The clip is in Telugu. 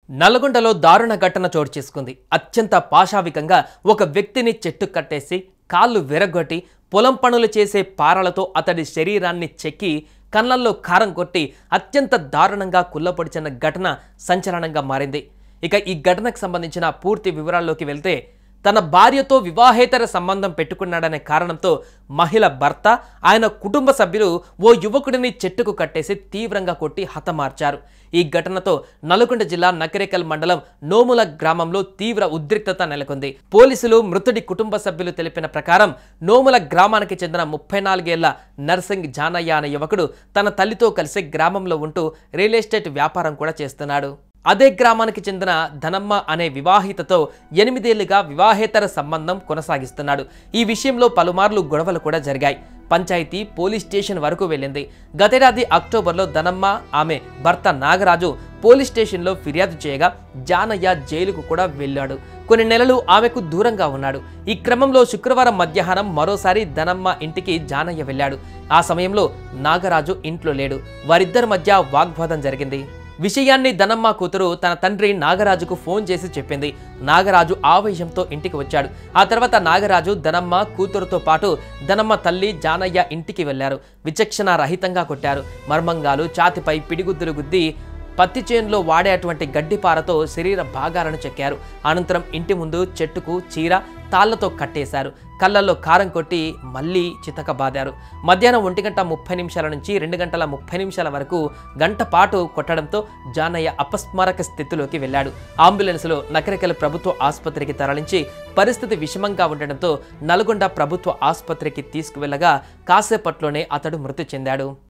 నల్గొండలో దారుణ ఘటన చోటు చేసుకుంది. అత్యంత పాశావికంగా ఒక వ్యక్తిని చెట్టు కట్టేసి కాళ్ళు విరగొట్టి పొలం పనులు చేసే పారలతో అతడి శరీరాన్ని చెక్కి కళ్ళల్లో కారం కొట్టి అత్యంత దారుణంగా కుల్లపొడిచిన ఘటన సంచలనంగా మారింది. ఇక ఈ ఘటనకు సంబంధించిన పూర్తి వివరాల్లోకి వెళ్తే తన భార్యతో వివాహేతర సంబంధం పెట్టుకున్నాడనే కారణంతో మహిళ భర్త ఆయన కుటుంబ సభ్యులు ఓ యువకుడిని చెట్టుకు కట్టేసి తీవ్రంగా కొట్టి హతమార్చారు. ఈ ఘటనతో నల్గొండ జిల్లా నకిరేకల్ మండలం నోముల గ్రామంలో తీవ్ర ఉద్రిక్తత నెలకొంది. పోలీసులు మృతుడి కుటుంబ సభ్యులు తెలిపిన ప్రకారం నోముల గ్రామానికి చెందిన 34 ఏళ్ల నర్సింగ్ జానయ్య అనే యువకుడు తన తల్లితో కలిసి గ్రామంలో ఉంటూ రియల్ ఎస్టేట్ వ్యాపారం కూడా చేస్తున్నాడు. అదే గ్రామానికి చెందిన ధనమ్మ అనే వివాహితతో 8 ఏళ్లుగా వివాహేతర సంబంధం కొనసాగిస్తున్నాడు. ఈ విషయంలో పలుమార్లు గొడవలు కూడా జరిగాయి. పంచాయతీ పోలీస్ స్టేషన్ వరకు వెళ్ళింది. గతేడాది అక్టోబర్లో ధనమ్మ ఆమె భర్త నాగరాజు పోలీస్ స్టేషన్లో ఫిర్యాదు చేయగా జానయ్య జైలుకు కూడా వెళ్ళాడు. కొన్ని నెలలు ఆమెకు దూరంగా ఉన్నాడు. ఈ క్రమంలో శుక్రవారం మధ్యాహ్నం మరోసారి ధనమ్మ ఇంటికి జానయ్య వెళ్ళాడు. ఆ సమయంలో నాగరాజు ఇంట్లో లేడు. వారిద్దరి మధ్య వాగ్వాదం జరిగింది. విషయాన్ని ధనమ్మ కూతురు తన తండ్రి నాగరాజుకు ఫోన్ చేసి చెప్పింది. నాగరాజు ఆవేశంతో ఇంటికి వచ్చాడు. ఆ తర్వాత నాగరాజు ధనమ్మ కూతురుతో పాటు ధనమ్మ తల్లి జానయ్య ఇంటికి వెళ్లారు. విచక్షణ రహితంగా కొట్టారు. మర్మంగాలు, ఛాతిపై పిడిగుద్దులు గుద్ది పత్తి చేనులో వాడేటువంటి గడ్డిపారతో శరీర భాగాలను చెక్కారు. అనంతరం ఇంటి ముందు చెట్టుకు చీర తాళ్లతో కట్టేశారు. కళ్ళల్లో కారం కొట్టి మళ్లీ చితకబాదారు. మధ్యాహ్నం 1:30 నుంచి 2:30 వరకు గంట పాటు కొట్టడంతో జానయ్య అపస్మారక స్థితిలోకి వెళ్ళాడు. అంబులెన్స్లో నకిరేకల్ ప్రభుత్వ ఆసుపత్రికి తరలించి పరిస్థితి విషమంగా ఉండడంతో నల్గొండ ప్రభుత్వ ఆసుపత్రికి తీసుకువెళ్లగా కాసేపట్లోనే అతడు మృతి చెందాడు.